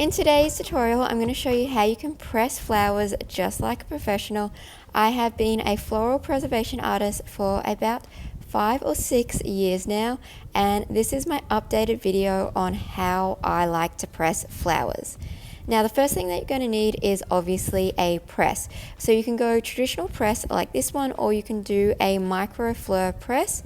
In today's tutorial, I'm going to show you how you can press flowers just like a professional. I have been a floral preservation artist for about 5 or 6 years now, and this is my updated video on how I like to press flowers. Now, the first thing that you're going to need is obviously a press. So you can go traditional press like this one, or you can do a microfleur press.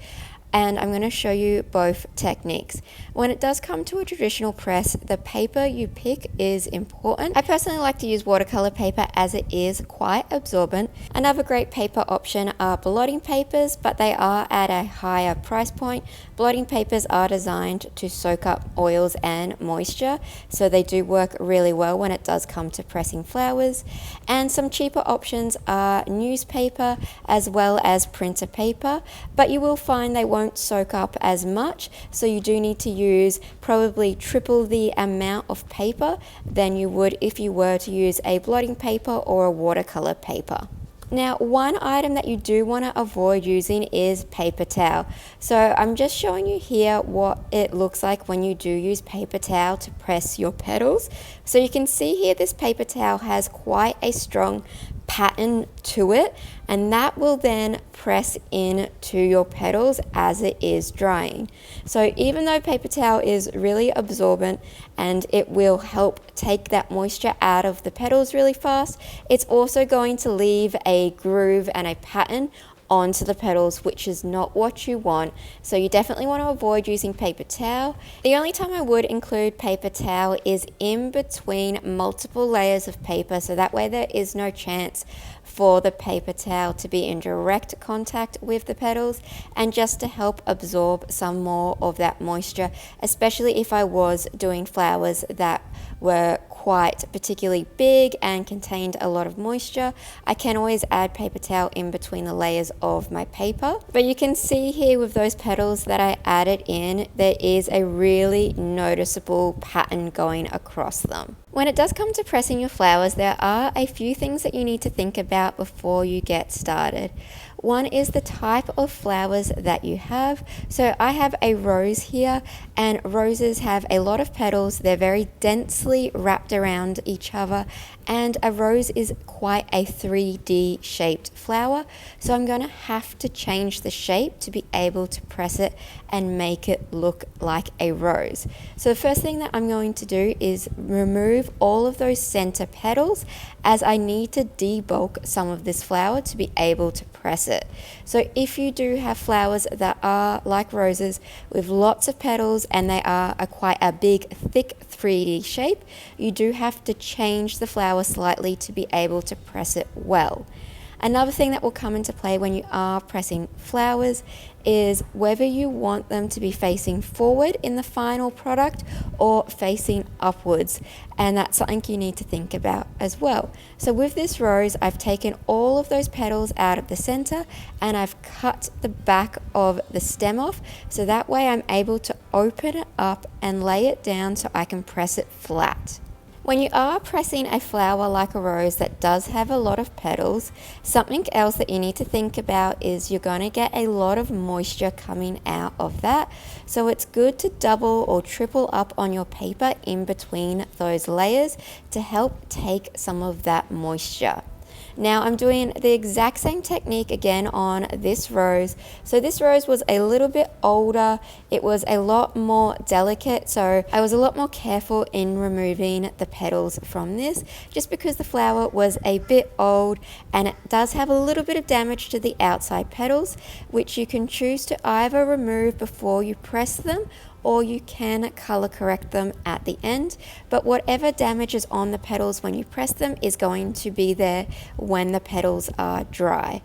And I'm going to show you both techniques. When it does come to a traditional press, the paper you pick is important. I personally like to use watercolor paper as it is quite absorbent. Another great paper option are blotting papers, but they are at a higher price point. Blotting papers are designed to soak up oils and moisture, so they do work really well when it does come to pressing flowers. And some cheaper options are newspaper as well as printer paper, but you will find they won't soak up as much, so you do need to use probably triple the amount of paper than you would if you were to use a blotting paper or a watercolor paper. Now, one item that you do want to avoid using is paper towel. So I'm just showing you here what it looks like when you do use paper towel to press your petals. So you can see here this paper towel has quite a strong pattern to it, and that will then press into your petals as it is drying. So even though paper towel is really absorbent and it will help take that moisture out of the petals really fast, it's also going to leave a groove and a pattern onto the petals, which is not what you want. So you definitely want to avoid using paper towel. The only time I would include paper towel is in between multiple layers of paper, so that way there is no chance for the paper towel to be in direct contact with the petals, and just to help absorb some more of that moisture, especially if I was doing flowers that were quite particularly big and contained a lot of moisture. I can always add paper towel in between the layers of my paper. But you can see here with those petals that I added in, there is a really noticeable pattern going across them. When it does come to pressing your flowers, there are a few things that you need to think about before you get started. One is the type of flowers that you have. So I have a rose here, and roses have a lot of petals. They're very densely wrapped around each other, and a rose is quite a 3D shaped flower. So I'm going to have to change the shape to be able to press it and make it look like a rose. So the first thing that I'm going to do is remove all of those center petals, as I need to debulk some of this flower to be able to press it. So if you do have flowers that are like roses with lots of petals and they are quite a big thick 3D shape, you do have to change the flower slightly to be able to press it well. Another thing that will come into play when you are pressing flowers is whether you want them to be facing forward in the final product or facing upwards, and that's something you need to think about as well. So with this rose, I've taken all of those petals out of the center and I've cut the back of the stem off, so that way I'm able to open it up and lay it down so I can press it flat. When you are pressing a flower like a rose that does have a lot of petals, something else that you need to think about is you're going to get a lot of moisture coming out of that. So it's good to double or triple up on your paper in between those layers to help take some of that moisture. Now I'm doing the exact same technique again on this rose. So this rose was a little bit older, it was a lot more delicate, so I was a lot more careful in removing the petals from this, just because the flower was a bit old and it does have a little bit of damage to the outside petals, which you can choose to either remove before you press them, or you can color correct them at the end. But whatever damage is on the petals when you press them is going to be there when the petals are dry.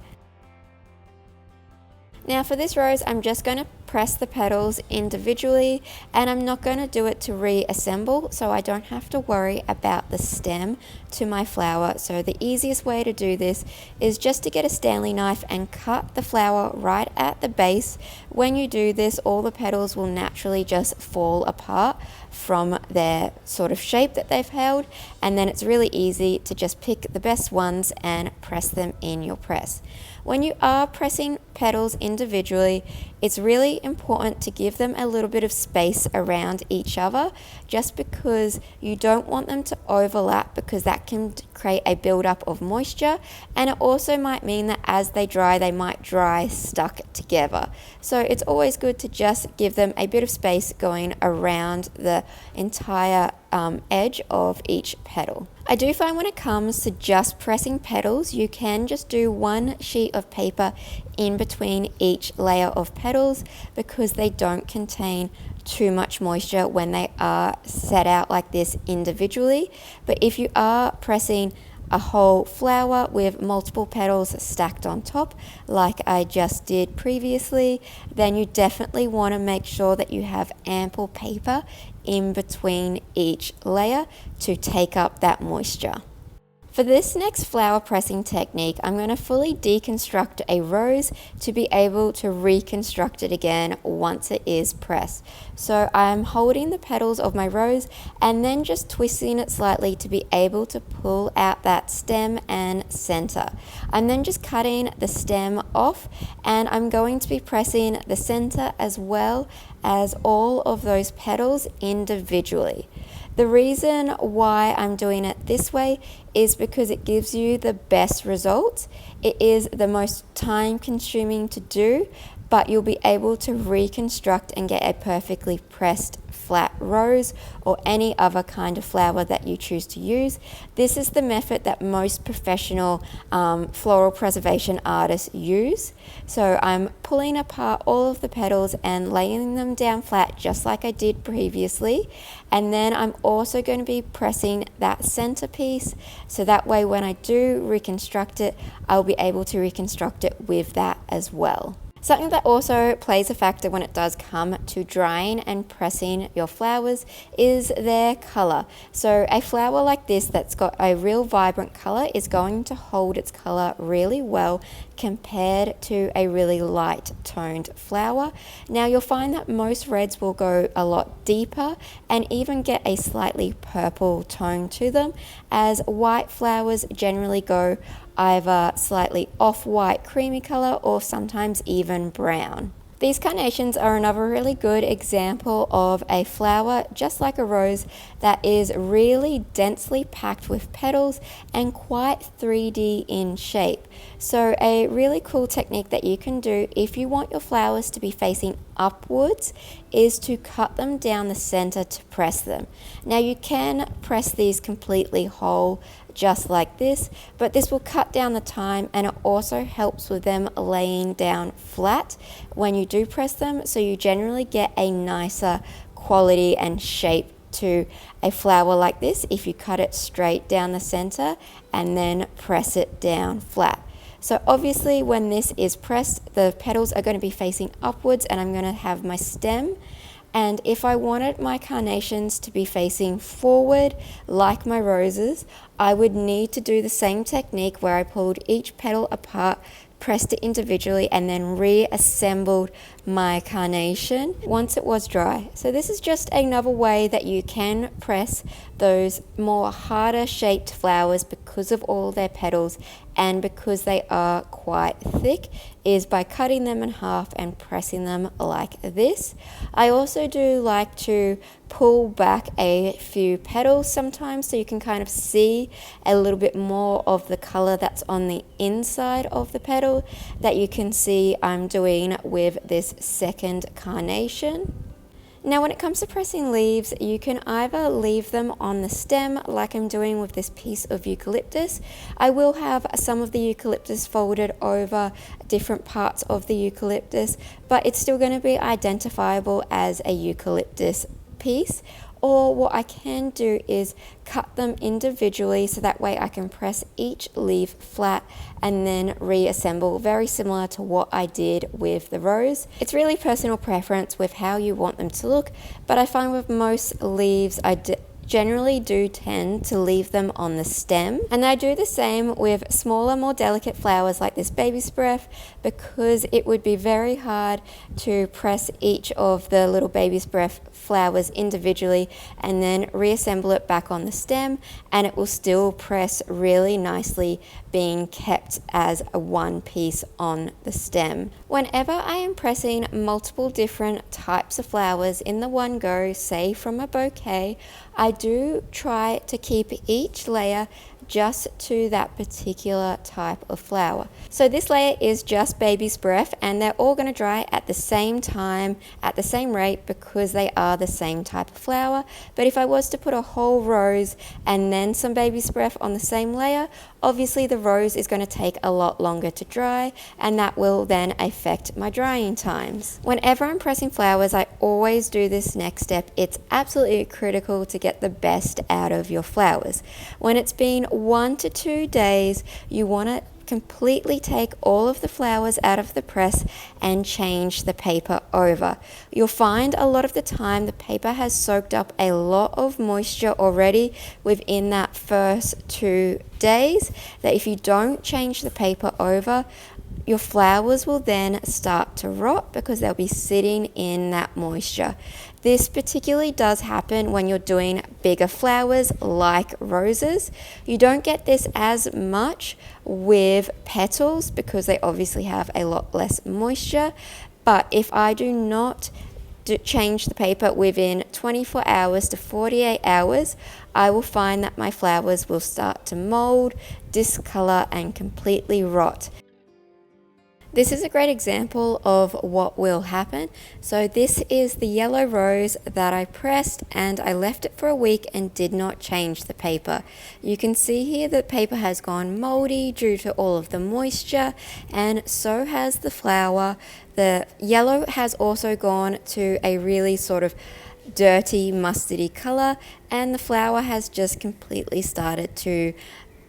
Now for this rose, I'm just going to press the petals individually, and I'm not going to do it to reassemble, so I don't have to worry about the stem to my flower. So the easiest way to do this is just to get a Stanley knife and cut the flower right at the base. When you do this, all the petals will naturally just fall apart, from their sort of shape that they've held, and then it's really easy to just pick the best ones and press them in your press. When you are pressing petals individually, it's really important to give them a little bit of space around each other, just because you don't want them to overlap, because that can create a buildup of moisture, and it also might mean that as they dry, they might dry stuck together. So it's always good to just give them a bit of space going around the entire edge of each petal. I do find when it comes to just pressing petals, you can just do one sheet of paper in between each layer of petals, because they don't contain too much moisture when they are set out like this individually. But if you are pressing a whole flower with multiple petals stacked on top, like I just did previously, then you definitely want to make sure that you have ample paper in between each layer to take up that moisture. For this next flower pressing technique, I'm going to fully deconstruct a rose to be able to reconstruct it again once it is pressed. So I'm holding the petals of my rose and then just twisting it slightly to be able to pull out that stem and center. I'm then just cutting the stem off, and I'm going to be pressing the center as well as all of those petals individually. The reason why I'm doing it this way is because it gives you the best results. It is the most time consuming to do, but you'll be able to reconstruct and get a perfectly pressed flat rose or any other kind of flower that you choose to use. This is the method that most professional floral preservation artists use. So I'm pulling apart all of the petals and laying them down flat just like I did previously, and then I'm also going to be pressing that centerpiece, so that way when I do reconstruct it, I'll be able to reconstruct it with that as well. Something that also plays a factor when it does come to drying and pressing your flowers is their color. So a flower like this that's got a real vibrant color is going to hold its color really well compared to a really light toned flower. Now you'll find that most reds will go a lot deeper and even get a slightly purple tone to them, as white flowers generally go either slightly off-white creamy color or sometimes even brown. These carnations are another really good example of a flower, just like a rose, that is really densely packed with petals and quite 3D in shape. So a really cool technique that you can do if you want your flowers to be facing upwards is to cut them down the center to press them. Now you can press these completely whole just like this, but this will cut down the time, and it also helps with them laying down flat when you do press them, so you generally get a nicer quality and shape to a flower like this if you cut it straight down the center and then press it down flat. So obviously when this is pressed, the petals are going to be facing upwards, and I'm going to have my stem. And if I wanted my carnations to be facing forward like my roses, I would need to do the same technique where I pulled each petal apart, pressed it individually, and then reassembled my carnation once it was dry. So this is just another way that you can press those more harder shaped flowers because of all their petals and because they are quite thick, is by cutting them in half and pressing them like this. I also do like to pull back a few petals sometimes so you can kind of see a little bit more of the color that's on the inside of the petal that you can see I'm doing with this second carnation. Now when it comes to pressing leaves, you can either leave them on the stem like I'm doing with this piece of eucalyptus. I will have some of the eucalyptus folded over different parts of the eucalyptus, but it's still going to be identifiable as a eucalyptus piece. Or what I can do is cut them individually, so that way I can press each leaf flat and then reassemble, very similar to what I did with the rose. It's really personal preference with how you want them to look, but I find with most leaves I generally do tend to leave them on the stem, and I do the same with smaller, more delicate flowers like this baby's breath, because it would be very hard to press each of the little baby's breath flowers individually and then reassemble it back on the stem, and it will still press really nicely, being kept as a one piece on the stem. Whenever I am pressing multiple different types of flowers in the one go, say from a bouquet, I do try to keep each layer just to that particular type of flower. So this layer is just baby's breath, and they're all going to dry at the same time, at the same rate, because they are the same type of flower. But if I was to put a whole rose and then some baby's breath on the same layer, obviously the rose is going to take a lot longer to dry, and that will then affect my drying times. Whenever I'm pressing flowers, I always do this next step. It's absolutely critical to get the best out of your flowers. When it's been 1 to 2 days, you want to completely take all of the flowers out of the press and change the paper over. You'll find a lot of the time the paper has soaked up a lot of moisture already within that first 2 days, that if you don't change the paper over, your flowers will then start to rot because they'll be sitting in that moisture. This particularly does happen when you're doing bigger flowers like roses. You don't get this as much with petals because they obviously have a lot less moisture. But if I do not change the paper within 24 hours to 48 hours, I will find that my flowers will start to mold, discolor, and completely rot. This is a great example of what will happen. So this is the yellow rose that I pressed, and I left it for a week and did not change the paper. You can see here that paper has gone moldy due to all of the moisture, and so has the flower. The yellow has also gone to a really sort of dirty mustardy color, and the flower has just completely started to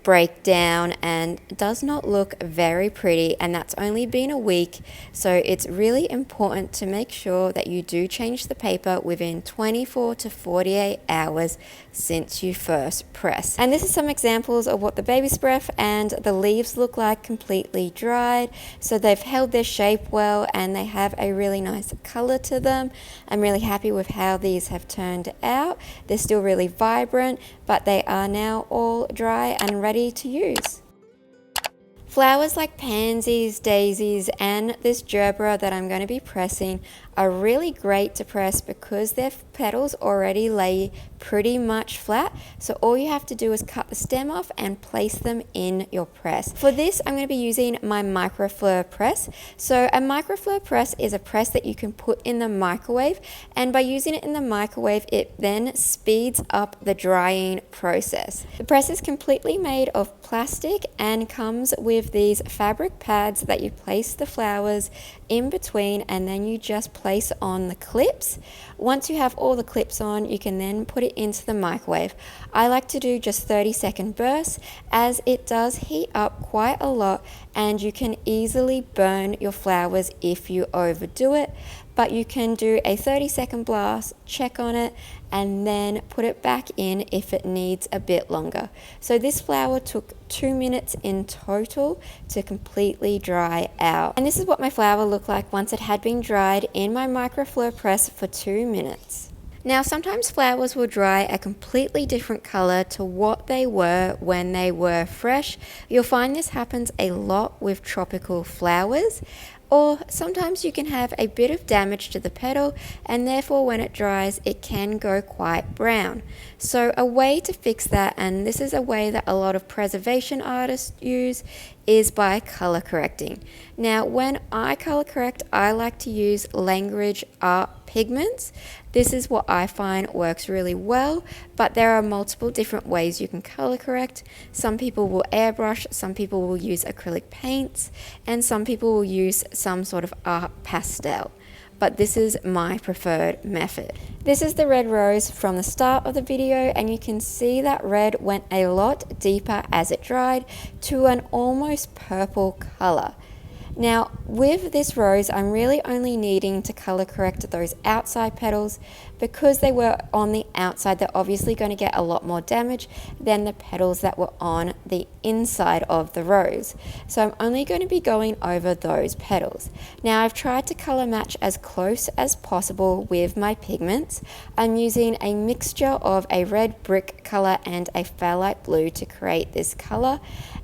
break down and does not look very pretty, and that's only been a week. So it's really important to make sure that you do change the paper within 24 to 48 hours since you first press. And this is some examples of what the baby's breath and the leaves look like completely dried. So they've held their shape well and they have a really nice color to them. I'm really happy with how these have turned out. They're still really vibrant, but they are now all dry and ready to use. Flowers like pansies, daisies, and this gerbera that I'm going to be pressing are really great to press because their petals already lay pretty much flat. So all you have to do is cut the stem off and place them in your press. For this, I'm going to be using my microfleur press. So a microfleur press is a press that you can put in the microwave, and by using it in the microwave, it then speeds up the drying process. The press is completely made of plastic and comes with these fabric pads that you place the flowers in between, and then you just place on the clips. Once you have all the clips on, you can then put it into the microwave. I like to do just 30-second bursts, as it does heat up quite a lot and you can easily burn your flowers if you overdo it. But you can do a 30-second blast, check on it, and then put it back in if it needs a bit longer. So this flower took 2 minutes in total to completely dry out. And this is what my flower looked like once it had been dried in my microfleur press for 2 minutes. Now sometimes flowers will dry a completely different color to what they were when they were fresh. You'll find this happens a lot with tropical flowers. Or sometimes you can have a bit of damage to the petal, and therefore when it dries it can go quite brown. So a way to fix that, and this is a way that a lot of preservation artists use, is by color correcting. Now when I color correct, I like to use Language Art pigments. This is what I find works really well, but there are multiple different ways you can color correct. Some people will airbrush, some people will use acrylic paints, and some people will use some sort of art pastel. But this is my preferred method. This is the red rose from the start of the video, and you can see that red went a lot deeper as it dried to an almost purple color. Now with this rose, I'm really only needing to color correct those outside petals. Because they were on the outside, they're obviously going to get a lot more damage than the petals that were on the inside of the rose. So I'm only going to be going over those petals. Now I've tried to color match as close as possible with my pigments. I'm using a mixture of a red brick color and a phthalo blue to create this color,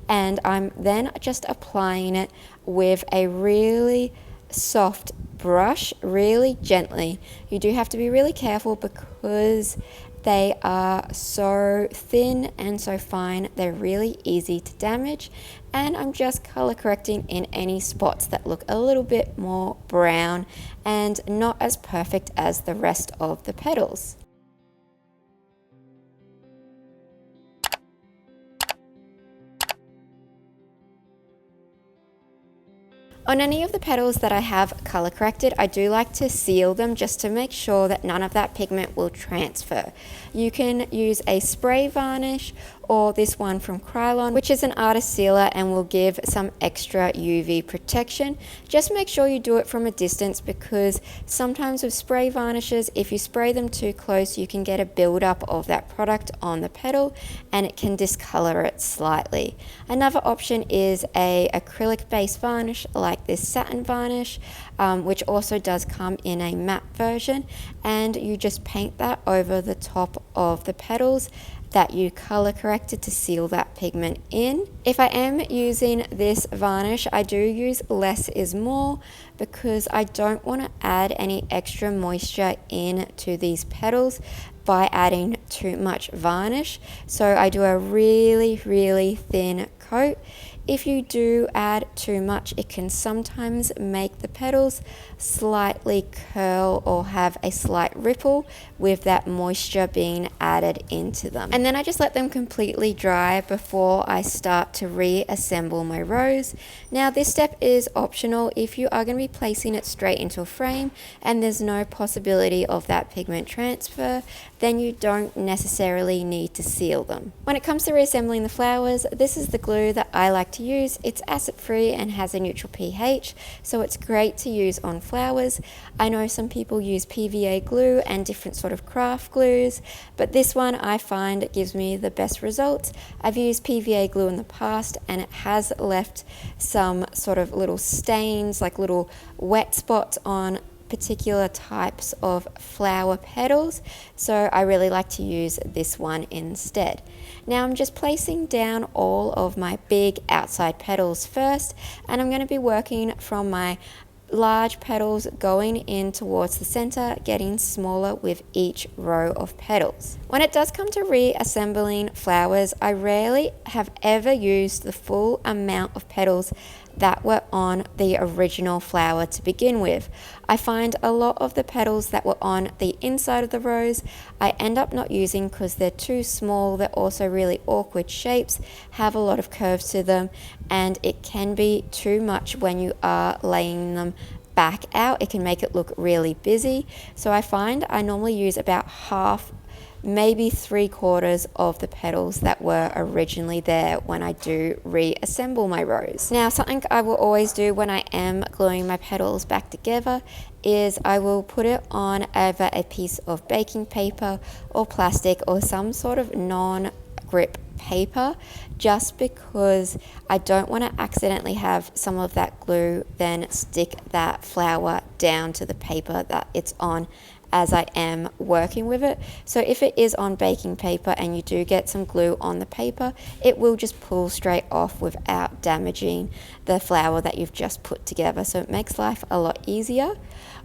and I'm then just applying it with a really soft brush, really gently. You do have to be really careful because they are so thin and so fine, they're really easy to damage. And I'm just color correcting in any spots that look a little bit more brown and not as perfect as the rest of the petals. On any of the petals that I have color corrected, I do like to seal them just to make sure that none of that pigment will transfer. You can use a spray varnish or this one from Krylon, which is an artist sealer and will give some extra UV protection. Just make sure you do it from a distance, because sometimes with spray varnishes, if you spray them too close, you can get a buildup of that product on the petal and it can discolor it slightly. Another option is a acrylic base varnish like this satin varnish, which also does come in a matte version, and you just paint that over the top of the petals that you color corrected to seal that pigment in. If I am using this varnish, I do use less is more, because I don't want to add any extra moisture into these petals by adding too much varnish. So I do a really thin coat. If you do add too much, it can sometimes make the petals slightly curl or have a slight ripple with that moisture being added into them. And then I just let them completely dry before I start to reassemble my rose. Now this step is optional if you are going to be placing it straight into a frame and there's no possibility of that pigment transfer, then you don't necessarily need to seal them. When it comes to reassembling the flowers, this is the glue that I like to use. It's acid free and has a neutral pH, so it's great to use on flowers. I know some people use PVA glue and different sort of craft glues, but this one I find gives me the best results. I've used PVA glue in the past and it has left some sort of little stains, like little wet spots on particular types of flower petals, so I really like to use this one instead. Now I'm just placing down all of my big outside petals first, and I'm going to be working from my large petals going in towards the center, getting smaller with each row of petals. When it does come to reassembling flowers, I rarely have ever used the full amount of petals that were on the original flower to begin with. I find a lot of the petals that were on the inside of the rose I end up not using because they're too small. They're also really awkward shapes, have a lot of curves to them, and it can be too much when you are laying them back out. It can make it look really busy. So I find I normally use about half, maybe 3/4 of the petals that were originally there when I do reassemble my rose. Now something I will always do when I am gluing my petals back together is I will put it on over a piece of baking paper or plastic or some sort of non-grip paper, just because I don't want to accidentally have some of that glue then stick that flower down to the paper that it's on as I am working with it. So if it is on baking paper and you do get some glue on the paper, it will just pull straight off without damaging the flower that you've just put together. So it makes life a lot easier.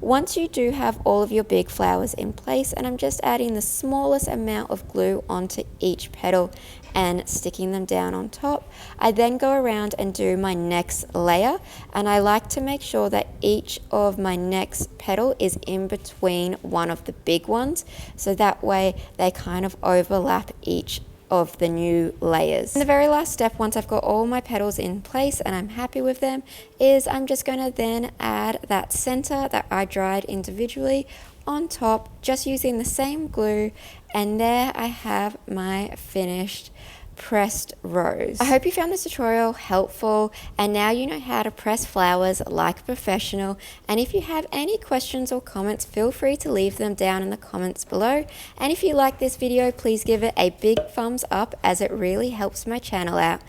Once you do have all of your big flowers in place, and I'm just adding the smallest amount of glue onto each petal and sticking them down on top, I then go around and do my next layer, and I like to make sure that each of my next petal is in between one of the big ones, so that way they kind of overlap each of the new layers. And the very last step, once I've got all my petals in place and I'm happy with them, is I'm just going to then add that center that I dried individually on top, just using the same glue, and there I have my finished pressed rows. I hope you found this tutorial helpful and now you know how to press flowers like a professional. And if you have any questions or comments, feel free to leave them down in the comments below. And if you like this video, please give it a big thumbs up as it really helps my channel out.